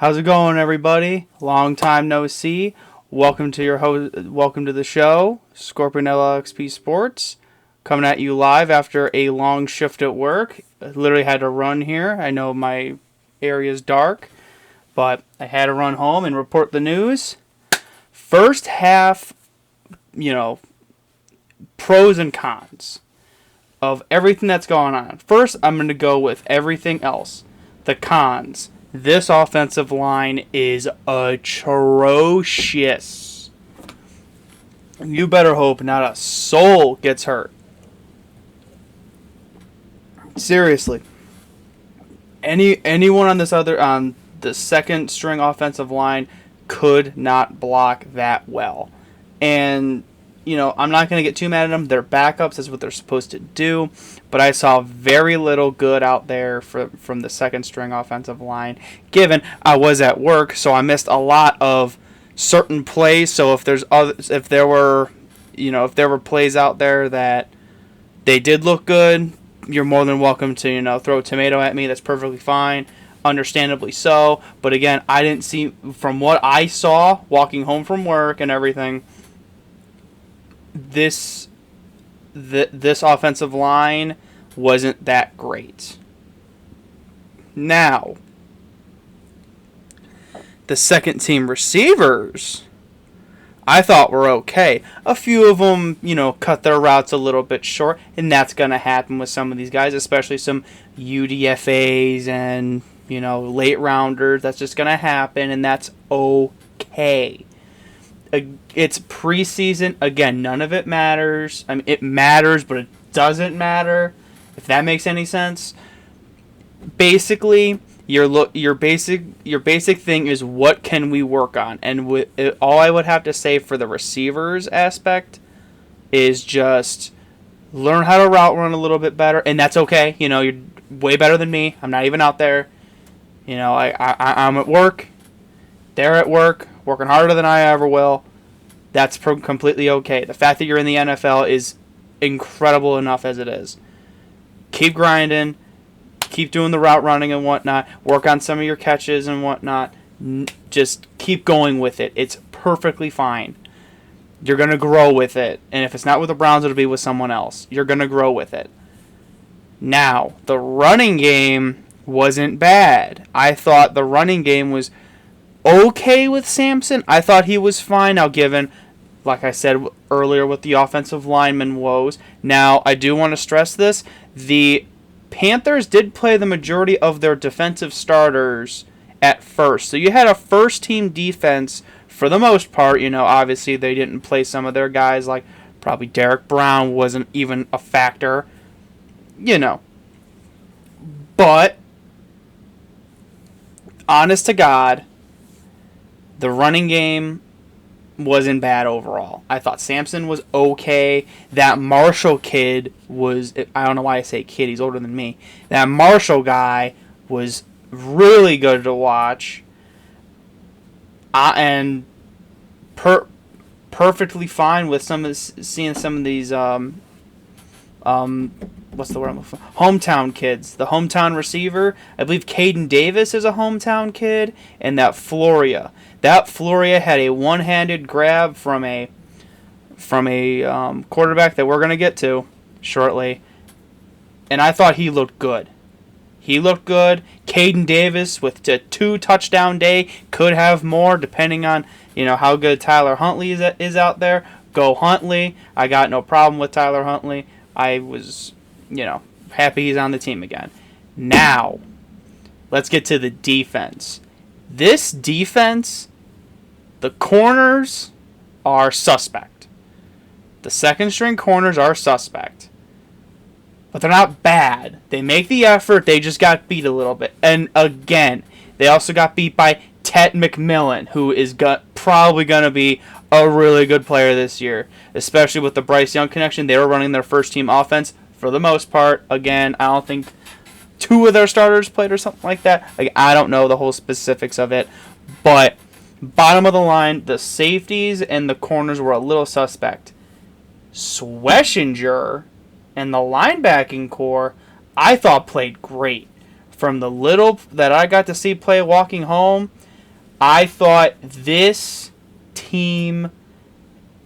How's it going, everybody? Long time no see. Welcome to Welcome to the show, Scorpion LXP Sports, coming at you live after a long shift at work. I literally had to run here. I know my area's dark, but I had to run home and report the news. First half, pros and cons of everything that's going on. First, I'm going to go with everything else. The cons. This offensive line is atrocious. You better hope not a soul gets hurt. Seriously. Anyone on the second string offensive line could not block that well. And I'm not going to get too mad at them. They're backups. That's what they're supposed to do. But I saw very little good out there from the second string offensive line, given I was at work, so I missed a lot of certain plays. So if there were plays out there that they did look good, you're more than welcome to throw a tomato at me. That's perfectly fine. Understandably so. But again, I didn't see, from what I saw walking home from work and everything, this offensive line wasn't that great. Now, the second team receivers, I thought were okay. A few of them, cut their routes a little bit short, and that's going to happen with some of these guys, especially some UDFAs and, late rounders. That's just going to happen, and that's okay. It's preseason. Again, none of it matters. I mean, it matters, but it doesn't matter, if that makes any sense. Basically, your basic thing is, what can we work on? And all I would have to say for the receivers aspect is just learn how to route run a little bit better, and that's okay. You're way better than me. I'm not even out there. I'm at work. They're at work, working harder than I ever will. That's completely okay. The fact that you're in the NFL is incredible enough as it is. Keep grinding. Keep doing the route running and whatnot. Work on some of your catches and whatnot. Just keep going with it. It's perfectly fine. You're going to grow with it. And if it's not with the Browns, it'll be with someone else. You're going to grow with it. Now, the running game wasn't bad. I thought the running game was okay with Sampson. I thought he was fine. Now, given, like I said earlier, with the offensive lineman woes. Now, I do want to stress this. The Panthers did play the majority of their defensive starters at first. So you had a first-team defense for the most part. Obviously they didn't play some of their guys, like probably Derek Brown wasn't even a factor. But, honest to God, the running game wasn't bad overall. I thought Sampson was okay. That Marshall kid was, I don't know why I say kid, he's older than me. That Marshall guy was really good to watch. And perfectly fine with seeing some of these what's the word I'm looking for? Hometown kids. The hometown receiver, I believe Caden Davis is a hometown kid, and that Floria. That Floria had a one-handed grab from a quarterback that we're going to get to shortly, and I thought he looked good. Caden Davis with a 2-touchdown day, could have more depending on how good Tyler Huntley is out there. Go Huntley. I got no problem with Tyler Huntley. I was happy he's on the team again. Now, let's get to the defense. This defense, the corners are suspect. The second string corners are suspect. But they're not bad. They make the effort. They just got beat a little bit. And again, they also got beat by Tet McMillan, who is probably going to be a really good player this year, especially with the Bryce Young connection. They were running their first team offense for the most part. Again, I don't think 2 of their starters played or something like that. I don't know the whole specifics of it, but bottom of the line, the safeties and the corners were a little suspect. Schwessinger and the linebacking core, I thought played great. From the little that I got to see play walking home, I thought this team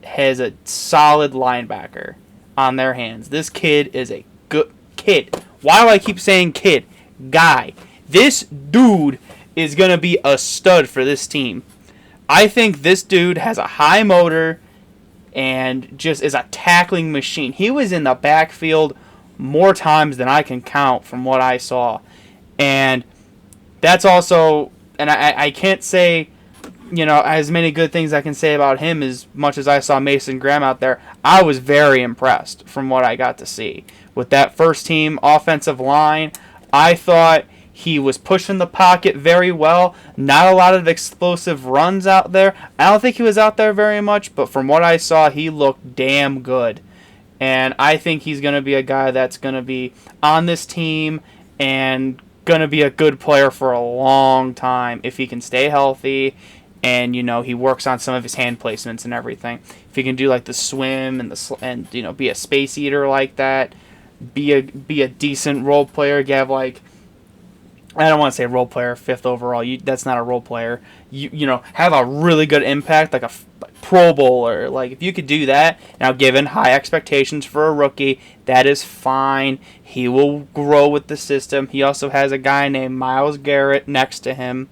has a solid linebacker on their hands. This kid is a good kid. Why do I keep saying kid? Guy. This dude is going to be a stud for this team. I think this dude has a high motor and just is a tackling machine. He was in the backfield more times than I can count from what I saw. And that's also, and I can't say, as many good things I can say about him as much as I saw Mason Graham out there. I was very impressed from what I got to see. With that first team offensive line, I thought he was pushing the pocket very well. Not a lot of explosive runs out there. I don't think he was out there very much, but from what I saw, he looked damn good. And I think he's going to be a guy that's going to be on this team and going to be a good player for a long time if he can stay healthy and, he works on some of his hand placements and everything. If he can do like the swim and be a space eater like that, be a decent role player, have like, I don't want to say role player, 5th overall. That's not a role player. Have a really good impact, like a Pro Bowler. Like, if you could do that, now given high expectations for a rookie, that is fine. He will grow with the system. He also has a guy named Myles Garrett next to him.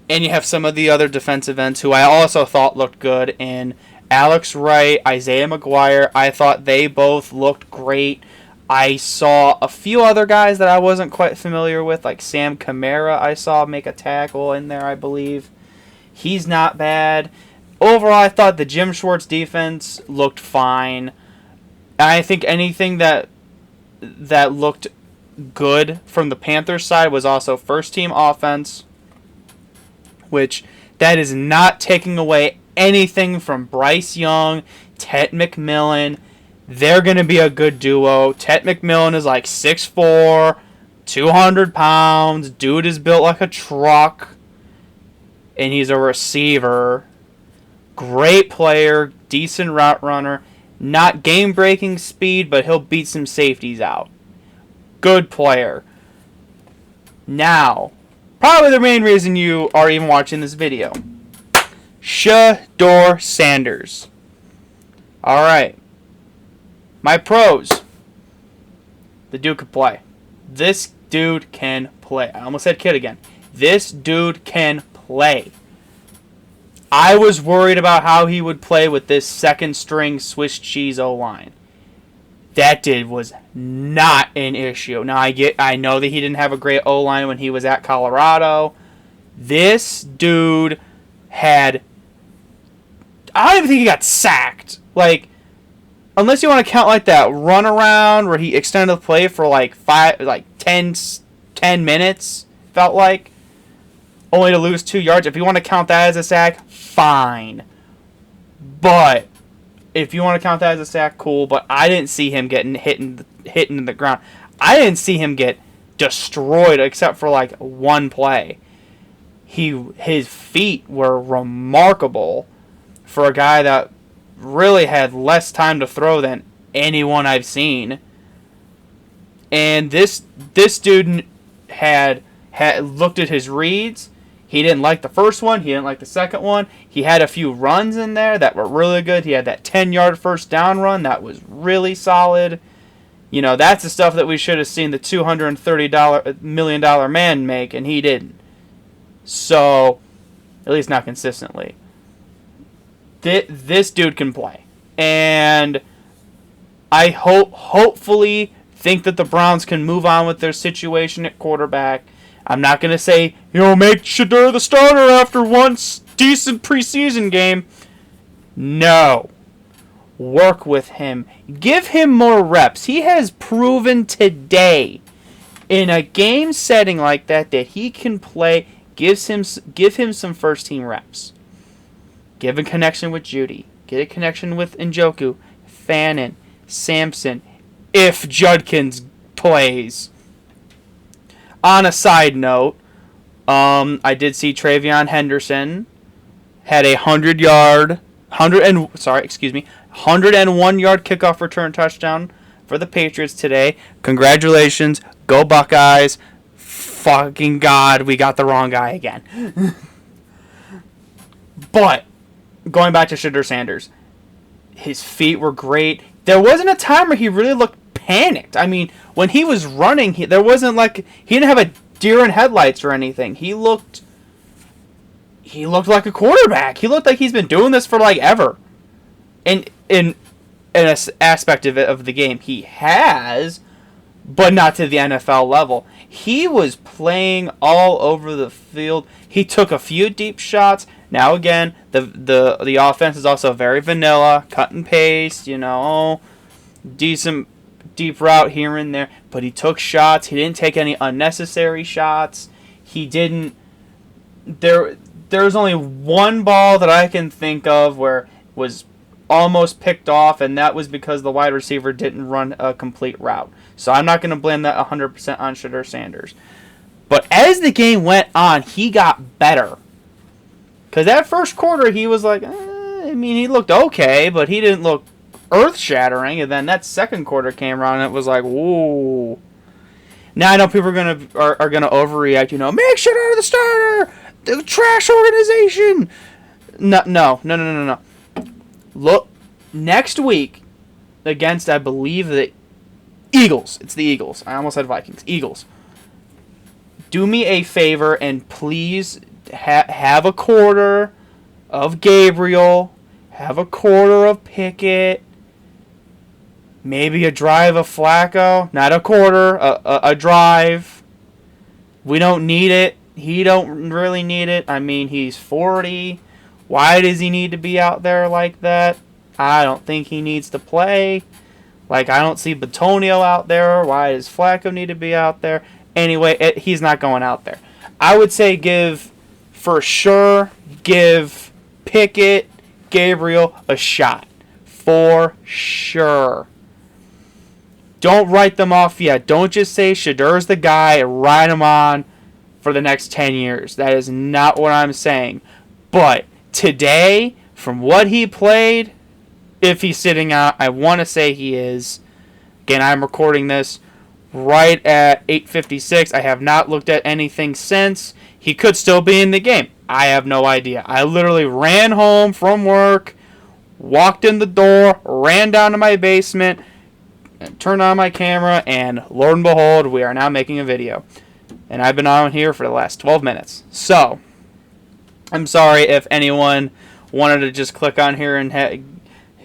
And you have some of the other defensive ends who I also thought looked good in Alex Wright, Isaiah McGuire. I thought they both looked great. I saw a few other guys that I wasn't quite familiar with, like Sam Kamara I saw make a tackle in there, I believe. He's not bad. Overall, I thought the Jim Schwartz defense looked fine. I think anything that looked good from the Panthers side was also first-team offense, which that is not taking away anything from Bryce Young, Ted McMillan. They're going to be a good duo. Ted McMillan is like 6'4", 200 pounds. Dude is built like a truck. And he's a receiver. Great player. Decent route runner. Not game-breaking speed, but he'll beat some safeties out. Good player. Now, probably the main reason you are even watching this video. Shedeur Sanders. Alright. My pros. The dude can play. This dude can play. I almost said kid again. This dude can play. I was worried about how he would play with this second-string Swiss cheese O-line. That dude was not an issue. Now, I know that he didn't have a great O-line when he was at Colorado. This dude had... I don't even think he got sacked. Like, unless you want to count like that run around where he extended the play for like 10 minutes, felt like, only to lose 2 yards. If you want to count that as a sack, fine. But if you want to count that as a sack, cool. But I didn't see him getting hitting the ground. I didn't see him get destroyed except for like one play. His feet were remarkable for a guy that really had less time to throw than anyone I've seen. And this dude had looked at his reads. He didn't like the first one. He didn't like the second one. He had a few runs in there that were really good. He had that 10-yard first down run that was really solid. That's the stuff that we should have seen the $230 million man make, and he didn't. So, at least not consistently. This dude can play. And I hopefully think that the Browns can move on with their situation at quarterback. I'm not going to say, make Shedeur the starter after one decent preseason game. No. Work with him. Give him more reps. He has proven today in a game setting like that he can play. Give him some first team reps. Give a connection with Judy. Get a connection with Njoku, Fannin, Sampson, if Judkins plays. On a side note, I did see TreVeyon Henderson had a 101-yard kickoff return touchdown for the Patriots today. Congratulations. Go Buckeyes. fucking God, we got the wrong guy again. But, going back to Shedeur Sanders, his feet were great. There wasn't a time where he really looked panicked. I mean, when he was running, there wasn't like, he didn't have a deer in headlights or anything. He looked like a quarterback. He looked like he's been doing this for like ever. And in an aspect of the game, he has, but not to the NFL level. He was playing all over the field. He took a few deep shots. Now again, the offense is also very vanilla, cut and paste, decent deep route here and there. But he took shots. He didn't take any unnecessary shots. He didn't. There's only one ball that I can think of where it was almost picked off, and that was because the wide receiver didn't run a complete route. So I'm not going to blame that 100% on Shedeur Sanders. But as the game went on, he got better. Because that first quarter, he was like, he looked okay, but he didn't look earth-shattering. And then that second quarter came around, and it was like, whoa. Now I know people are gonna overreact. Make Shedeur the starter. The trash organization. No. Look, next week against, I believe, the Eagles. It's the Eagles. I almost said Vikings. Eagles. Do me a favor and please have a quarter of Gabriel. Have a quarter of Pickett. Maybe a drive of Flacco. Not a quarter. A drive. We don't need it. He don't really need it. I mean, he's 40. Why does he need to be out there like that? I don't think he needs to play. Like, I don't see Batonio out there. Why does Flacco need to be out there? Anyway, he's not going out there. I would say give Pickett, Gabriel a shot. For sure. Don't write them off yet. Don't just say Shedeur's the guy and ride him on for the next 10 years. That is not what I'm saying. But today, from what he played, if he's sitting out, I want to say he is. Again, I'm recording this right at 8:56. I have not looked at anything since. He could still be in the game. I have no idea. I literally ran home from work, walked in the door, ran down to my basement, turned on my camera, and lo and behold, we are now making a video. And I've been on here for the last 12 minutes. So, I'm sorry if anyone wanted to just click on here and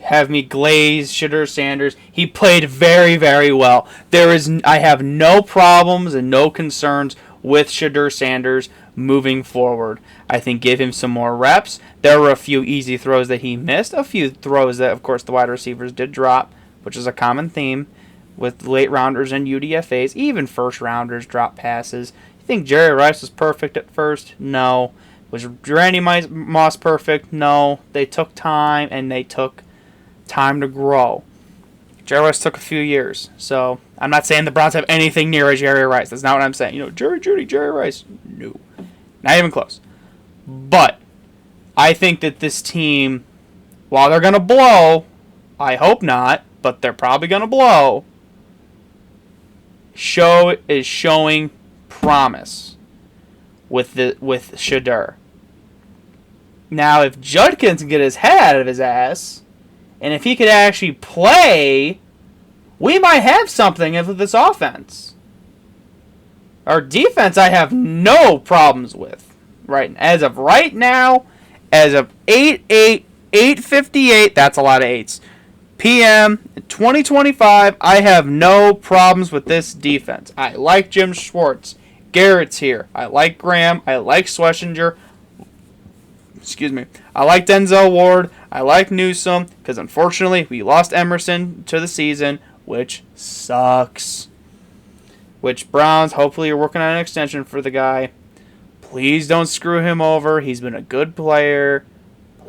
have me glaze Shedeur Sanders. He played very, very well. I have no problems and no concerns with Shedeur Sanders moving forward. I think give him some more reps. There were a few easy throws that he missed. A few throws that, of course, the wide receivers did drop, which is a common theme with late rounders and UDFAs. Even first rounders drop passes. You think Jerry Rice was perfect at first? No. Was Randy Moss perfect? No. They took time, and they took time to grow. Jerry Rice took a few years. So, I'm not saying the Browns have anything near a Jerry Rice. That's not what I'm saying. Jerry Rice. No. Not even close. But, I think that this team, while they're going to blow, I hope not, but they're probably going to blow, is showing promise with Shedeur. Now, if Judkins can get his head out of his ass, and if he could actually play, we might have something with this offense. Our defense, I have no problems with. Right, as of right now, as of 8:58, that's a lot of 8s. PM 2025, I have no problems with this defense. I like Jim Schwartz. Garrett's here. I like Graham. I like Schlesinger. Excuse me. I like Denzel Ward. I like Newsome, because unfortunately we lost Emerson to the season, which sucks. Which Browns, hopefully you're working on an extension for the guy. Please don't screw him over. He's been a good player.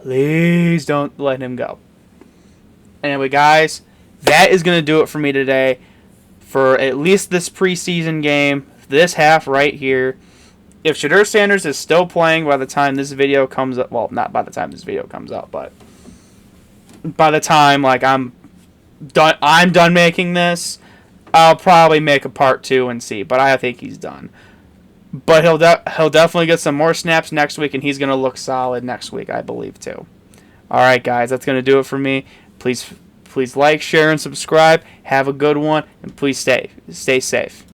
Please don't let him go. Anyway, guys, that is going to do it for me today. For at least this preseason game, this half right here. If Shedeur Sanders is still playing by the time this video comes up, well, not by the time this video comes out, but by the time I'm done making this, I'll probably make a part 2 and see. But I think he's done. But he'll definitely get some more snaps next week, and he's going to look solid next week, I believe, too. All right, guys, that's going to do it for me. Please like, share, and subscribe. Have a good one, and please stay safe.